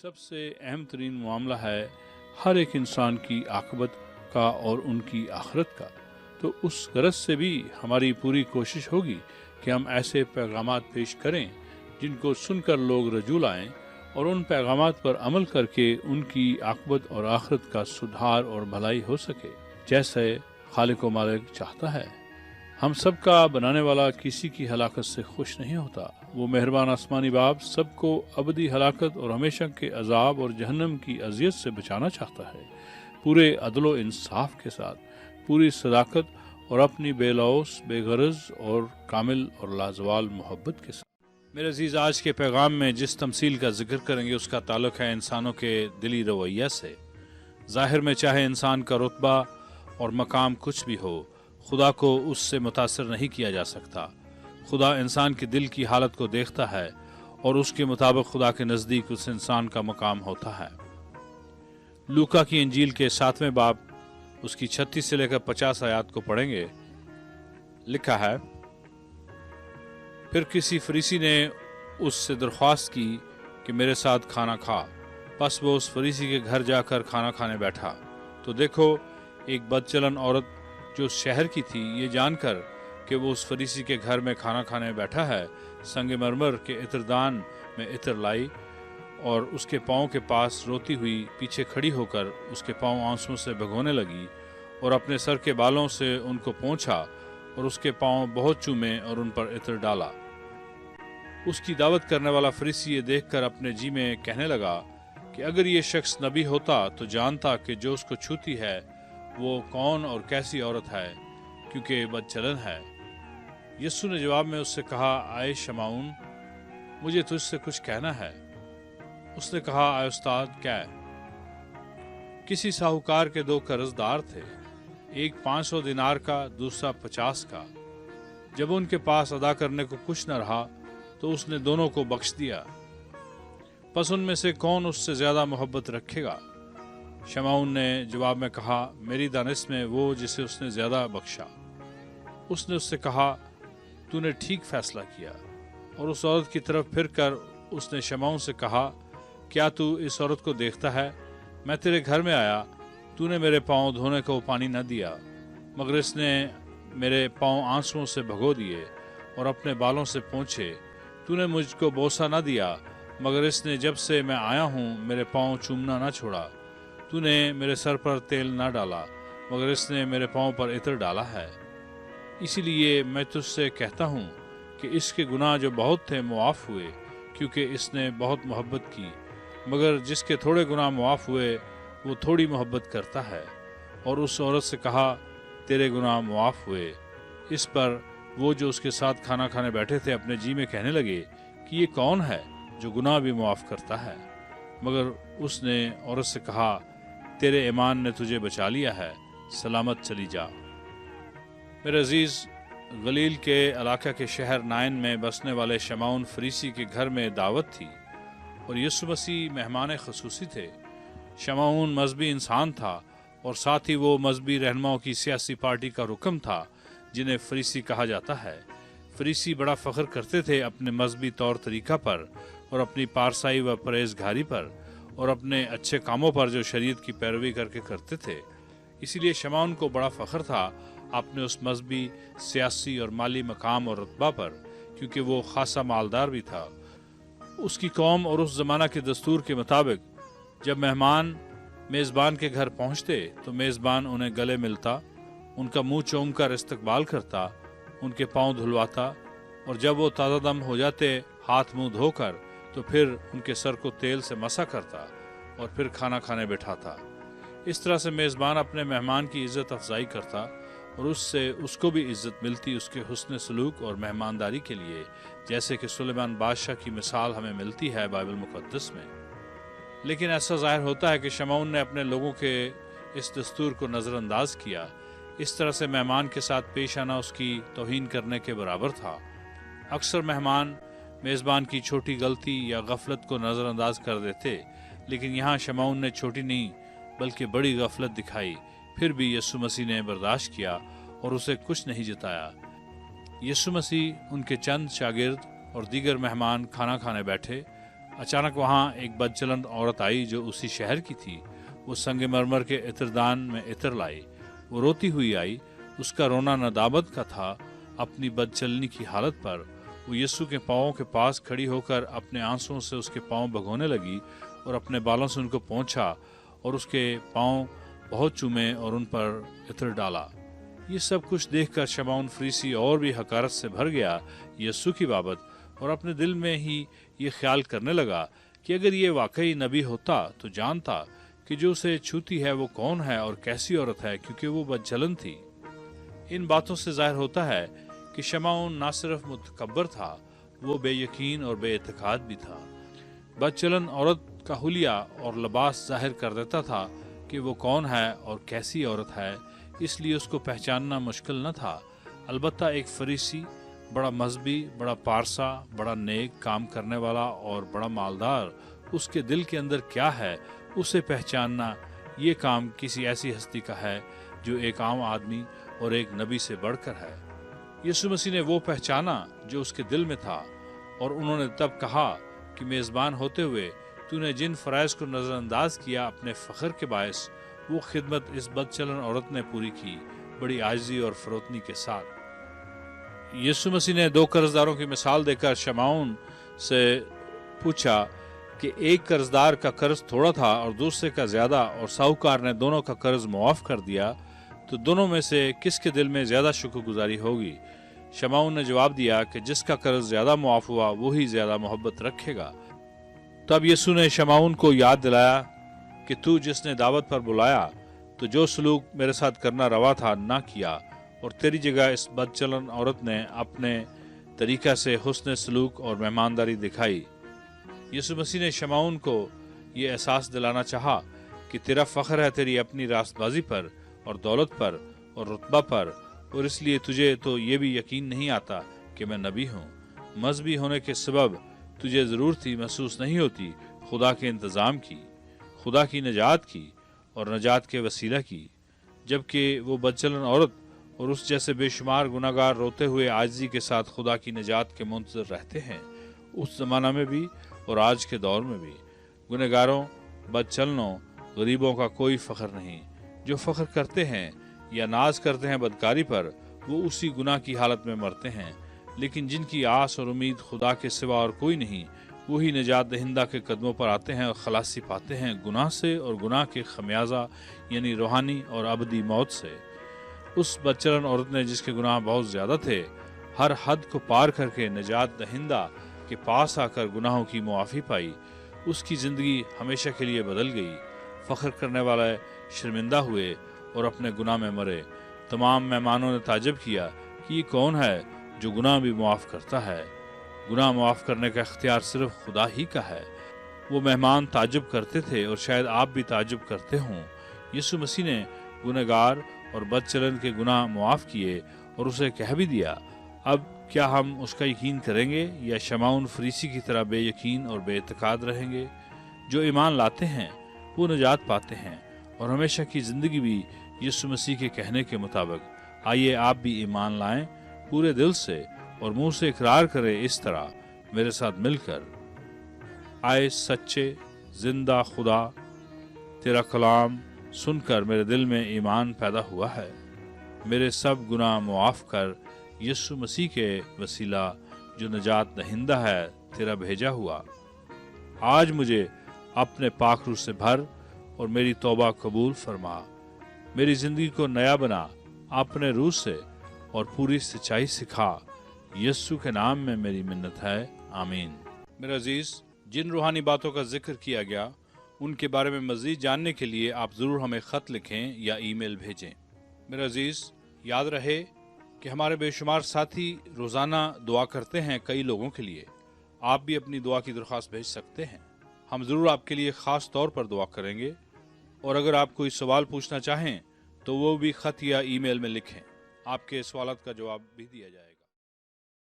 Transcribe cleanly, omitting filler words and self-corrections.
سب سے اہم ترین معاملہ ہے ہر ایک انسان کی عاقبت کا اور ان کی آخرت کا. تو اس غرض سے بھی ہماری پوری کوشش ہوگی کہ ہم ایسے پیغامات پیش کریں جن کو سن کر لوگ رجوع لائیں اور ان پیغامات پر عمل کر کے ان کی عاقبت اور آخرت کا سدھار اور بھلائی ہو سکے جیسے خالق و مالک چاہتا ہے. ہم سب کا بنانے والا کسی کی ہلاکت سے خوش نہیں ہوتا. وہ مہربان آسمانی باپ سب کو ابدی ہلاکت اور ہمیشہ کے عذاب اور جہنم کی اذیت سے بچانا چاہتا ہے، پورے عدل و انصاف کے ساتھ، پوری صداقت اور اپنی بے لوث، بے غرض اور کامل اور لازوال محبت کے ساتھ. میرے عزیز، آج کے پیغام میں جس تمثیل کا ذکر کریں گے اس کا تعلق ہے انسانوں کے دلی رویہ سے. ظاہر میں چاہے انسان کا رتبہ اور مقام کچھ بھی ہو، خدا کو اس سے متاثر نہیں کیا جا سکتا. خدا انسان کے دل کی حالت کو دیکھتا ہے اور اس کے مطابق خدا کے نزدیک اس انسان کا مقام ہوتا ہے. لوکا کی انجیل کے 7ویں باب اس کی 36 سے لے کر 50 آیات کو پڑھیں گے. لکھا ہے، پھر کسی فریسی نے اس سے درخواست کی کہ میرے ساتھ کھانا کھا. پس وہ اس فریسی کے گھر جا کر کھانا کھانے بیٹھا. تو دیکھو، ایک بدچلن عورت جو شہر کی تھی، یہ جان کر کہ وہ اس فریسی کے گھر میں کھانا کھانے بیٹھا ہے، سنگ مرمر کے عطردان میں عطر لائی اور اس کے پاؤں کے پاس روتی ہوئی پیچھے کھڑی ہو کر اس کے پاؤں آنسوؤں سے بھگونے لگی اور اپنے سر کے بالوں سے ان کو پونچھا اور اس کے پاؤں بہت چومے اور ان پر عطر ڈالا. اس کی دعوت کرنے والا فریسی یہ دیکھ کر اپنے جی میں کہنے لگا کہ اگر یہ شخص نبی ہوتا تو جانتا کہ جو اس کو چھوتی ہے وہ کون اور کیسی عورت ہے، کیونکہ بدچلن ہے. یسوع نے جواب میں اس سے کہا، آئے شمعون، مجھے تجھ سے کچھ کہنا ہے. اس نے کہا، آئے استاد، کیا ہے؟ کسی ساہوکار کے 2 قرض دار تھے، ایک 500 دینار کا، دوسرا 50 کا. جب ان کے پاس ادا کرنے کو کچھ نہ رہا تو اس نے دونوں کو بخش دیا. پس ان میں سے کون اس سے زیادہ محبت رکھے گا؟ شمعون نے جواب میں کہا، میری دانش میں وہ جسے اس نے زیادہ بخشا. اس نے اس سے کہا، تو نے ٹھیک فیصلہ کیا. اور اس عورت کی طرف پھر کر اس نے شمعون سے کہا، کیا تو اس عورت کو دیکھتا ہے؟ میں تیرے گھر میں آیا، تو نے میرے پاؤں دھونے کو پانی نہ دیا، مگر اس نے میرے پاؤں آنسوؤں سے بھگو دیے اور اپنے بالوں سے پونچھے. تو نے مجھ کو بوسہ نہ دیا، مگر اس نے جب سے میں آیا ہوں میرے پاؤں چومنا نہ چھوڑا. تو نے میرے سر پر تیل نہ ڈالا، مگر اس نے میرے پاؤں پر عطر ڈالا ہے. اسی لیے میں تجھ سے کہتا ہوں کہ اس کے گناہ جو بہت تھے معاف ہوئے، کیونکہ اس نے بہت محبت کی. مگر جس کے تھوڑے گناہ معاف ہوئے وہ تھوڑی محبت کرتا ہے. اور اس عورت سے کہا، تیرے گناہ معاف ہوئے. اس پر وہ جو اس کے ساتھ کھانا کھانے بیٹھے تھے اپنے جی میں کہنے لگے کہ یہ کون ہے جو گناہ بھی معاف کرتا ہے؟ مگر اس نے عورت سے کہا، تیرے ایمان نے تجھے بچا لیا ہے، سلامت چلی جا. میرے عزیز، گلیل کے علاقہ کے شہر نائن میں بسنے والے شمعون فریسی کے گھر میں دعوت تھی اور یسوع مسیح مہمان خصوصی تھے. شمعون مذہبی انسان تھا اور ساتھ ہی وہ مذہبی رہنماؤں کی سیاسی پارٹی کا رکن تھا جنہیں فریسی کہا جاتا ہے. فریسی بڑا فخر کرتے تھے اپنے مذہبی طور طریقہ پر اور اپنی پارسائی و پرہیزگاری پر اور اپنے اچھے کاموں پر جو شریعت کی پیروی کر کے کرتے تھے. اسی لیے شمعون کو بڑا فخر تھا اپنے اس مذہبی، سیاسی اور مالی مقام اور رتبہ پر، کیونکہ وہ خاصا مالدار بھی تھا. اس کی قوم اور اس زمانہ کے دستور کے مطابق جب مہمان میزبان کے گھر پہنچتے تو میزبان انہیں گلے ملتا، ان کا منہ چوم کر استقبال کرتا، ان کے پاؤں دھلواتا اور جب وہ تازہ دم ہو جاتے ہاتھ منہ دھو کر تو پھر ان کے سر کو تیل سے مسا کرتا اور پھر کھانا کھانے بٹھاتا. اس طرح سے میزبان اپنے مہمان کی عزت افزائی کرتا اور اس سے اس کو بھی عزت ملتی اس کے حسن سلوک اور مہمانداری کے لیے، جیسے کہ سلیمان بادشاہ کی مثال ہمیں ملتی ہے بائبل مقدس میں. لیکن ایسا ظاہر ہوتا ہے کہ شمعون نے اپنے لوگوں کے اس دستور کو نظر انداز کیا. اس طرح سے مہمان کے ساتھ پیش آنا اس کی توہین کرنے کے برابر تھا. اکثر مہمان میزبان کی چھوٹی غلطی یا غفلت کو نظر انداز کر دیتے، لیکن یہاں شمعون نے چھوٹی نہیں بلکہ بڑی غفلت دکھائی. پھر بھی یسوع مسیح نے برداشت کیا اور اسے کچھ نہیں جتایا. یسوع مسیح، ان کے چند شاگرد اور دیگر مہمان کھانا کھانے بیٹھے. اچانک وہاں ایک بدچلن عورت آئی جو اسی شہر کی تھی۔ وہ سنگ مرمر کے عطردان میں عطر لائی۔ وہ روتی ہوئی آئی۔ اس کا رونا ندامت کا تھا اپنی بدچلنی کی حالت پر۔ وہ یسوع کے پاؤں کے پاس کھڑی ہو کر اپنے آنسوؤں سے اس کے پاؤں بھگونے لگی اور اپنے بالوں سے ان کو پونچھا اور اس کے پاؤں بہت چومے اور ان پر عطر ڈالا۔ یہ سب کچھ دیکھ کر شمعون فریسی اور بھی حقارت سے بھر گیا یسوع کی بابت، اور اپنے دل میں ہی یہ خیال کرنے لگا کہ اگر یہ واقعی نبی ہوتا تو جانتا کہ جو اسے چھوتی ہے وہ کون ہے اور کیسی عورت ہے، کیونکہ وہ بدچلن تھی۔ ان باتوں سے ظاہر ہوتا ہے کہ شمعون نہ صرف متکبر تھا، وہ بے یقین اور بے اعتقاد بھی تھا۔ بدچلن عورت کا حلیہ اور لباس ظاہر کر دیتا تھا کہ وہ کون ہے اور کیسی عورت ہے، اس لیے اس کو پہچاننا مشکل نہ تھا۔ البتہ ایک فریسی، بڑا مذہبی، بڑا پارسا، بڑا نیک کام کرنے والا اور بڑا مالدار، اس کے دل کے اندر کیا ہے اسے پہچاننا، یہ کام کسی ایسی ہستی کا ہے جو ایک عام آدمی اور ایک نبی سے بڑھ کر ہے۔ یسوع مسیح نے وہ پہچانا جو اس کے دل میں تھا، اور انہوں نے تب کہا کہ میزبان ہوتے ہوئے تو نے جن فرائض کو نظر انداز کیا اپنے فخر کے باعث، وہ خدمت اس بدچلن عورت نے پوری کی، بڑی عاجزی اور فروتنی کے ساتھ۔ یسوع مسیح نے دو قرض داروں کی مثال دے کر شمعون سے پوچھا کہ ایک قرض دار کا قرض تھوڑا تھا اور دوسرے کا زیادہ، اور ساہوکار نے دونوں کا قرض معاف کر دیا، تو دونوں میں سے کس کے دل میں زیادہ شکر گزاری ہوگی؟ شمعون نے جواب دیا کہ جس کا قرض زیادہ معاف ہوا وہی زیادہ محبت رکھے گا۔ تب یسوع نے شمعون کو یاد دلایا کہ تو جس نے دعوت پر بلایا تو جو سلوک میرے ساتھ کرنا روا تھا نہ کیا، اور تیری جگہ اس بدچلن عورت نے اپنے طریقہ سے حسن سلوک اور مہمانداری دکھائی۔ یسوع مسیح نے شمعون کو یہ احساس دلانا چاہا کہ تیرا فخر ہے تیری اپنی راست بازی پر اور دولت پر اور رتبہ پر، اور اس لیے تجھے تو یہ بھی یقین نہیں آتا کہ میں نبی ہوں۔ مذہبی ہونے کے سبب تجھے ضرورت ہی محسوس نہیں ہوتی خدا کے انتظام کی، خدا کی نجات کی اور نجات کے وسیلہ کی، جبکہ وہ بدچلن عورت اور اس جیسے بے شمار گناہگار روتے ہوئے عاجزی کے ساتھ خدا کی نجات کے منتظر رہتے ہیں۔ اس زمانہ میں بھی اور آج کے دور میں بھی گنہگاروں، بدچلنوں، غریبوں کا کوئی فخر نہیں۔ جو فخر کرتے ہیں یا ناز کرتے ہیں بدکاری پر، وہ اسی گناہ کی حالت میں مرتے ہیں، لیکن جن کی آس اور امید خدا کے سوا اور کوئی نہیں، وہی نجات دہندہ کے قدموں پر آتے ہیں اور خلاصی پاتے ہیں گناہ سے اور گناہ کے خمیازہ یعنی روحانی اور ابدی موت سے۔ اس بدچلن عورت نے جس کے گناہ بہت زیادہ تھے، ہر حد کو پار کر کے نجات دہندہ کے پاس آ کر گناہوں کی معافی پائی۔ اس کی زندگی ہمیشہ کے لیے بدل گئی۔ فخر کرنے والے شرمندہ ہوئے اور اپنے گناہ میں مرے۔ تمام مہمانوں نے تعجب کیا کہ یہ کون ہے جو گناہ بھی معاف کرتا ہے۔ گناہ معاف کرنے کا اختیار صرف خدا ہی کا ہے۔ وہ مہمان تعجب کرتے تھے، اور شاید آپ بھی تعجب کرتے ہوں۔ یسوع مسیح نے گنہگار اور بدچلن کے گناہ معاف کیے اور اسے کہہ بھی دیا۔ اب کیا ہم اس کا یقین کریں گے یا شمعون فریسی کی طرح بے یقین اور بے اعتقاد رہیں گے؟ جو ایمان لاتے ہیں وہ نجات پاتے ہیں اور ہمیشہ کی زندگی بھی یسوع مسیح کے کہنے کے مطابق۔ آئیے آپ بھی ایمان لائیں پورے دل سے اور منہ سے اقرار کریں اس طرح میرے ساتھ مل کر: آئے سچے زندہ خدا، تیرا کلام سن کر میرے دل میں ایمان پیدا ہوا ہے۔ میرے سب گناہ معاف کر یسوع مسیح کے وسیلہ جو نجات دہندہ ہے تیرا بھیجا ہوا۔ آج مجھے اپنے پاک روح سے بھر اور میری توبہ قبول فرما۔ میری زندگی کو نیا بنا اپنے روح سے اور پوری سچائی سکھا۔ یسوع کے نام میں میری منت ہے، آمین۔ میرے عزیز، جن روحانی باتوں کا ذکر کیا گیا ان کے بارے میں مزید جاننے کے لیے آپ ضرور ہمیں خط لکھیں یا ای میل بھیجیں۔ میرے عزیز، یاد رہے کہ ہمارے بے شمار ساتھی روزانہ دعا کرتے ہیں کئی لوگوں کے لیے۔ آپ بھی اپنی دعا کی درخواست بھیج سکتے ہیں، ہم ضرور آپ کے لیے خاص طور پر دعا کریں گے۔ اور اگر آپ کوئی سوال پوچھنا چاہیں تو وہ بھی خط یا ای میل میں لکھیں، آپ کے سوالات کا جواب بھی دیا جائے گا۔